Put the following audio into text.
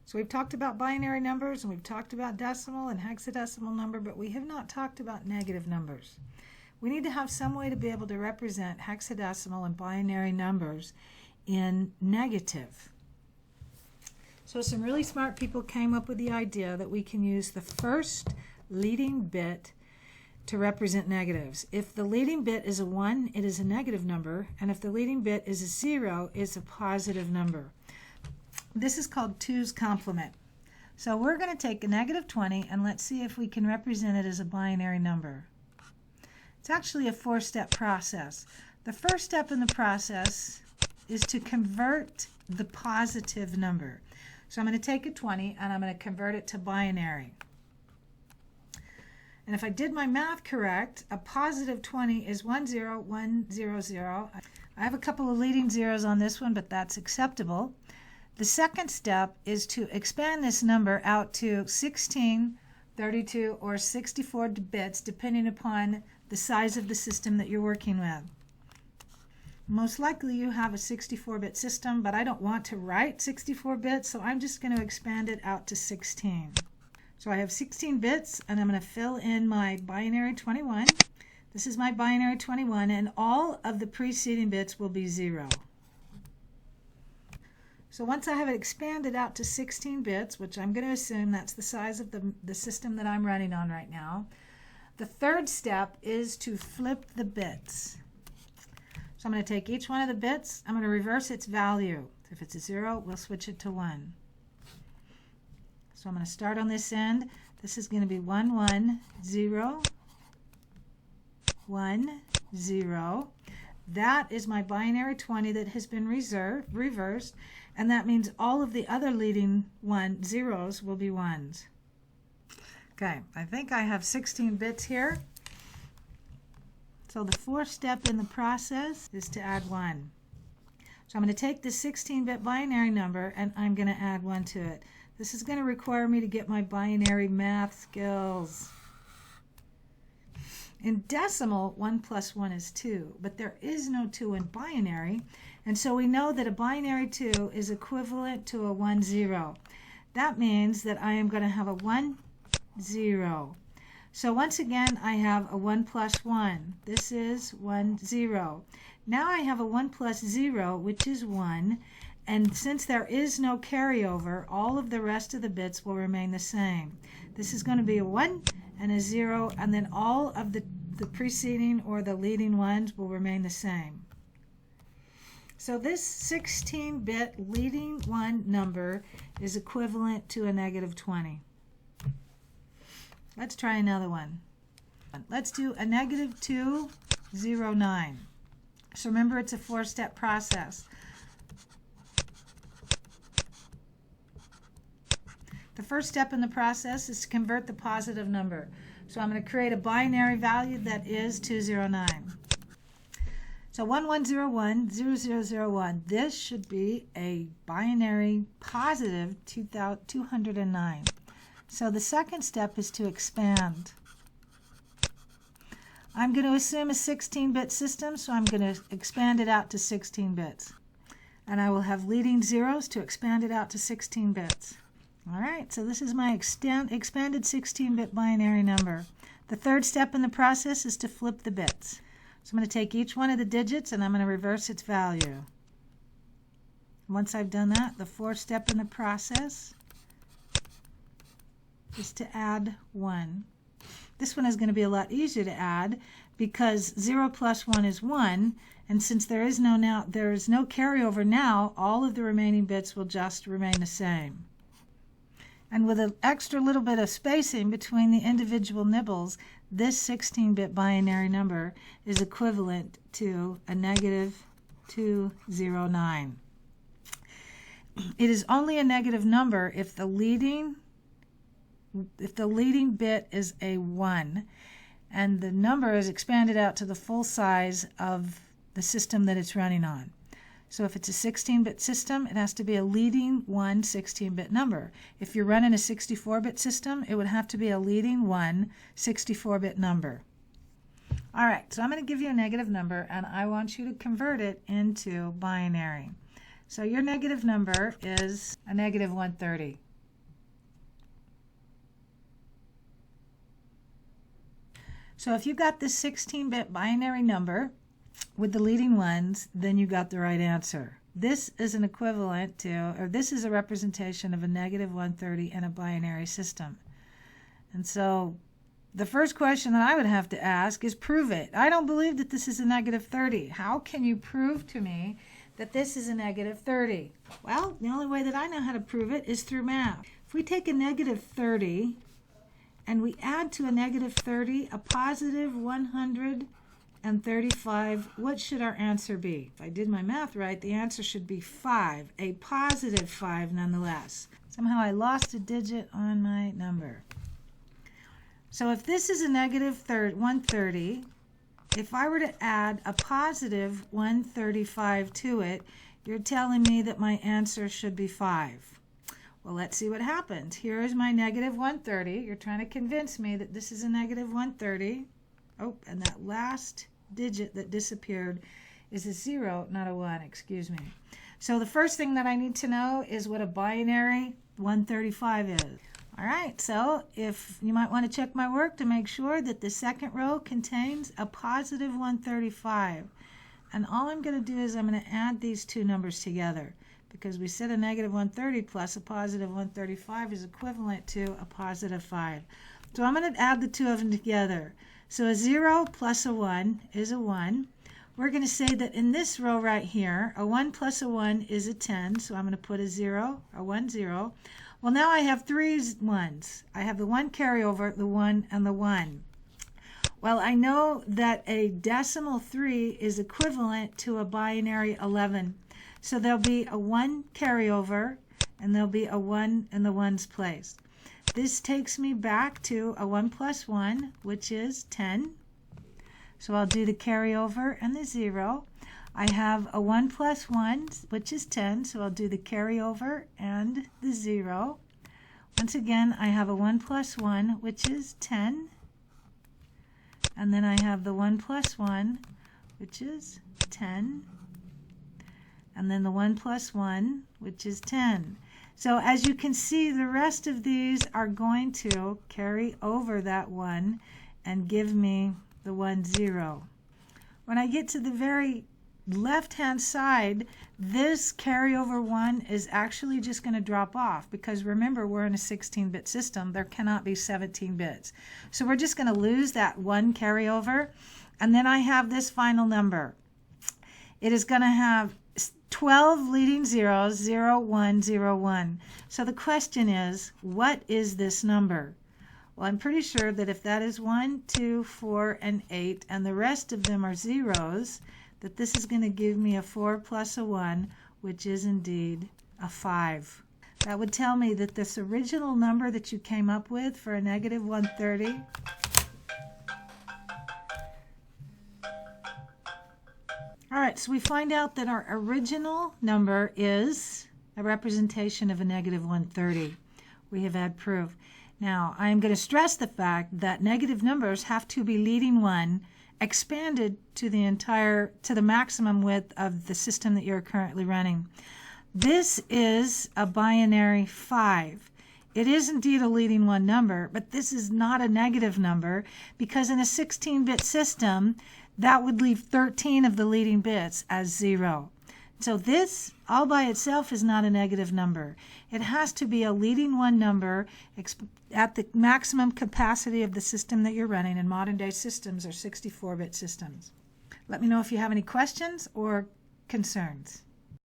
So we've talked about binary numbers, and we've talked about decimal and hexadecimal number, but we have not talked about negative numbers. We need to have some way to be able to represent hexadecimal and binary numbers in negative. So some really smart people came up with the idea that we can use the first leading bit to represent negatives. If the leading bit is a 1, it is a negative number, and if the leading bit is a 0, it's a positive number. This is called 2's complement. So we're going to take a negative 20 and let's see if we can represent it as a binary number. It's actually a 4-step process. The first step in the process is to convert the positive number. So I'm going to take a 20 and I'm going to convert it to binary. And if I did my math correct, a positive 20 is 10100. I have a couple of leading zeros on this one, but that's acceptable. The second step is to expand this number out to 16, 32, or 64 bits, depending upon the size of the system that you're working with. Most likely you have a 64-bit system, but I don't want to write 64 bits, so I'm just going to expand it out to 16. So I have 16 bits, and I'm going to fill in my binary 21. This is my binary 21, and all of the preceding bits will be 0. So once I have it expanded out to 16 bits, which I'm going to assume that's the size of the system that I'm running on right now, the third step is to flip the bits. So I'm going to take each one of the bits, I'm going to reverse its value. If it's a 0, we'll switch it to 1. So I'm going to start on this end. This is going to be 1, 1, 0, 1, 0. That is my binary 20 that has been reversed, and that means all of the other leading zeros will be 1s. Okay, I think I have 16 bits here. So the fourth step in the process is to add 1. So I'm going to take this 16-bit binary number and I'm going to add 1 to it. This is going to require me to get my binary math skills. In decimal, 1 plus 1 is 2, but there is no 2 in binary, and so we know that a binary 2 is equivalent to a 1, 0. That means that I am going to have a 1, 0. So once again, I have a 1 plus 1. This is 1, 0. Now I have a 1 plus 0, which is 1, and since there is no carryover, all of the rest of the bits will remain the same. This is going to be a 1 and a 0, and then all of the preceding or the leading ones will remain the same. So this 16-bit leading 1 number is equivalent to a negative 20. Let's try another one. Let's do a negative 209. So remember, it's a 4-step process. The first step in the process is to convert the positive number. So I'm going to create a binary value that is 209. So 1101, 0001. This should be a binary positive 209. So the second step is to expand. I'm going to assume a 16-bit system, so I'm going to expand it out to 16 bits. And I will have leading zeros to expand it out to 16 bits. All right, so this is my expanded 16-bit binary number. The third step in the process is to flip the bits. So I'm going to take each one of the digits and I'm going to reverse its value. Once I've done that, the fourth step in the process is to add 1. This one is going to be a lot easier to add because 0 plus 1 is 1, and since there is no carryover now, all of the remaining bits will just remain the same. And with an extra little bit of spacing between the individual nibbles, this 16-bit binary number is equivalent to a negative 209. It is only a negative number if the leading bit is a 1 and the number is expanded out to the full size of the system that it's running on. So if it's a 16-bit system, it has to be a leading 1 16-bit number. If you're running a 64-bit system, it would have to be a leading 1 64-bit number. All right, so I'm going to give you a negative number, and I want you to convert it into binary. So your negative number is a negative 130. So if you got this 16-bit binary number with the leading ones, then you got the right answer. This is an equivalent to, or this is a representation of a negative 130 in a binary system. And so the first question that I would have to ask is prove it. I don't believe that this is a negative 30. How can you prove to me that this is a negative 30? Well, the only way that I know how to prove it is through math. If we take a negative 30 and we add to a negative 30 a positive 135, what should our answer be? If I did my math right, the answer should be 5, a positive 5 nonetheless. Somehow I lost a digit on my number. So if this is a negative 130, if I were to add a positive 135 to it, you're telling me that my answer should be 5. Well, let's see what happens. Here is my negative 130. You're trying to convince me that this is a negative 130. Oh, and that last digit that disappeared is a 0, not a 1, excuse me. So the first thing that I need to know is what a binary 135 is. All right, so if you might want to check my work to make sure that the second row contains a positive 135. And all I'm going to do is I'm going to add these two numbers together, because we said a negative 130 plus a positive 135 is equivalent to a positive 5. So I'm going to add the two of them together. So a 0 plus a 1 is a 1. We're going to say that in this row right here, a 1 plus a 1 is a 10. So I'm going to put a 0, a 1, 0. Well, now I have three ones. I have the 1 carryover, the 1, and the 1. Well, I know that a decimal 3 is equivalent to a binary 11. So there'll be a 1 carryover, and there'll be a 1 in the 1's place. This takes me back to a 1 plus 1, which is 10. So I'll do the carryover and the 0. I have a 1 plus 1, which is 10, so I'll do the carryover and the 0. Once again, I have a 1 plus 1, which is 10. And then I have the 1 plus 1, which is 10. And then the 1 plus 1, which is 10. So as you can see, the rest of these are going to carry over that 1 and give me the 1, 0. When I get to the very left-hand side, this carryover 1 is actually just going to drop off, because remember, we're in a 16-bit system. There cannot be 17 bits. So we're just going to lose that 1 carryover, and then I have this final number. It is going to have 12 leading zeros, 0, 1, 0, 1. So the question is, what is this number? Well, I'm pretty sure that if that is 1, 2, 4, and 8, and the rest of them are zeros, that this is going to give me a 4 plus a 1, which is indeed a 5. That would tell me that this original number that you came up with for a negative 130 All right, so we find out that our original number is a representation of a negative 130. We have had proof. Now, I am going to stress the fact that negative numbers have to be leading 1 expanded to the maximum width of the system that you're currently running. This is a binary 5. It is indeed a leading 1 number, but this is not a negative number, because in a 16-bit system, that would leave 13 of the leading bits as 0. So this all by itself is not a negative number. It has to be a leading 1 number at the maximum capacity of the system that you're running, and modern day systems are 64-bit systems. Let me know if you have any questions or concerns.